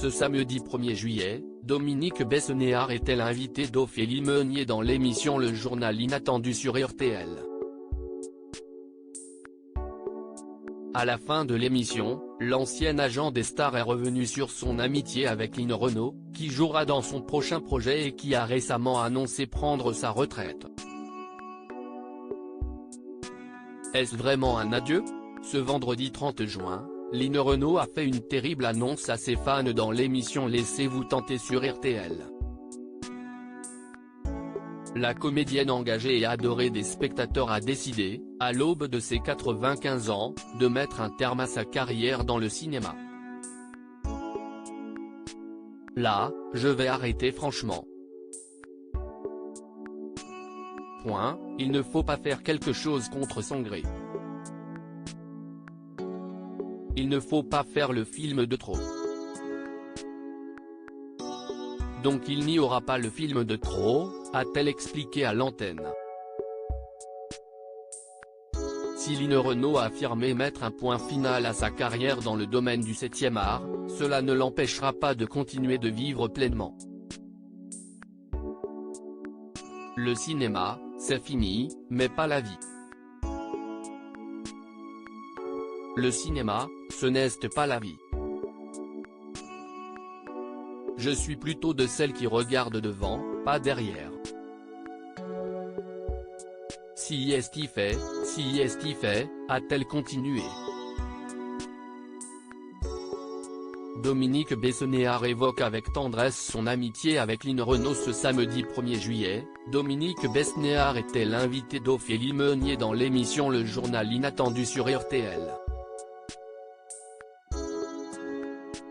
Ce samedi 1er juillet, Dominique Besnéard était l'invité d'Ophélie Meunier dans l'émission Le Journal Inattendu sur RTL. À la fin de l'émission, l'ancien agent des stars est revenu sur son amitié avec Line Renaud, qui jouera dans son prochain projet et qui a récemment annoncé prendre sa retraite. Est-ce vraiment un adieu? Ce vendredi 30 juin, Line Renaud a fait une terrible annonce à ses fans dans l'émission Laissez-vous tenter sur RTL. La comédienne engagée et adorée des spectateurs a décidé, à l'aube de ses 95 ans, de mettre un terme à sa carrière dans le cinéma. Là, je vais arrêter franchement. Point, il ne faut pas faire quelque chose contre son gré. Il ne faut pas faire le film de trop. Donc il n'y aura pas le film de trop, a-t-elle expliqué à l'antenne. Si Line Renaud a affirmé mettre un point final à sa carrière dans le domaine du 7e art, cela ne l'empêchera pas de continuer de vivre pleinement. Le cinéma, c'est fini, mais pas la vie. Le cinéma, ce n'est pas la vie. Je suis plutôt de celles qui regardent devant, pas derrière. Si est-il fait, a-t-elle continué. Dominique Besnéard évoque avec tendresse son amitié avec Line Renaud ce samedi 1er juillet. Dominique Besnéard était l'invité d'Ophélie Meunier dans l'émission Le Journal Inattendu sur RTL.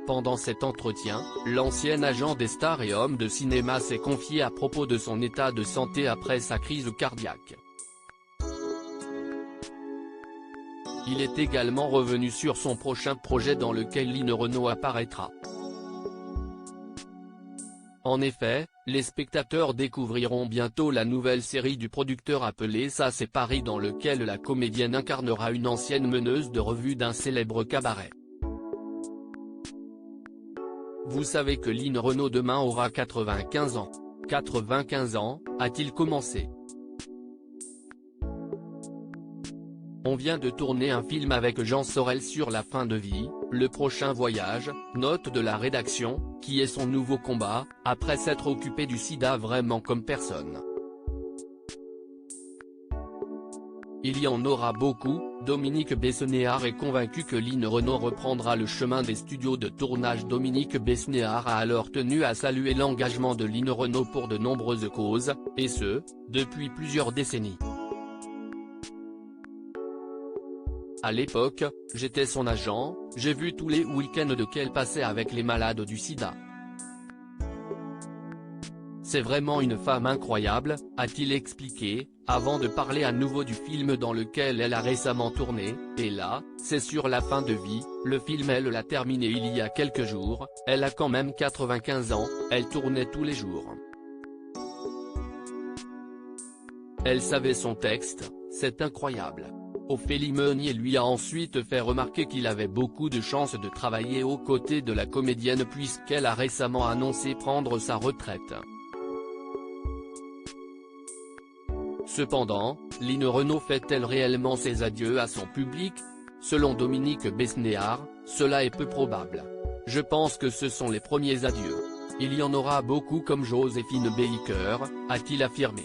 Pendant cet entretien, l'ancien agent des stars et homme de cinéma s'est confié à propos de son état de santé après sa crise cardiaque. Il est également revenu sur son prochain projet dans lequel Line Renaud apparaîtra. En effet, les spectateurs découvriront bientôt la nouvelle série du producteur appelée Ça c'est Paris dans lequel la comédienne incarnera une ancienne meneuse de revue d'un célèbre cabaret. Vous savez que Line Renaud demain aura 95 ans. 95 ans, a-t-il commencé. On vient de tourner un film avec Jean Sorel sur la fin de vie, le prochain voyage, note de la rédaction, qui est son nouveau combat, après s'être occupé du sida vraiment comme personne. Il y en aura beaucoup. Dominique Besnéard est convaincu que Line Renaud reprendra le chemin des studios de tournage. Dominique Besnéard a alors tenu à saluer l'engagement de Line Renaud pour de nombreuses causes, et ce, depuis plusieurs décennies. À l'époque, j'étais son agent, j'ai vu tous les week-ends qu'elle passait avec les malades du sida. C'est vraiment une femme incroyable, a-t-il expliqué, avant de parler à nouveau du film dans lequel elle a récemment tourné, et là, c'est sur la fin de vie, le film elle l'a terminé il y a quelques jours, elle a quand même 95 ans, elle tournait tous les jours. Elle savait son texte, c'est incroyable. Ophélie Meunier lui a ensuite fait remarquer qu'il avait beaucoup de chance de travailler aux côtés de la comédienne puisqu'elle a récemment annoncé prendre sa retraite. Cependant, Line Renaud fait-elle réellement ses adieux à son public? Selon Dominique Besnéard, cela est peu probable. Je pense que ce sont les premiers adieux. Il y en aura beaucoup comme Joséphine Baker, a-t-il affirmé.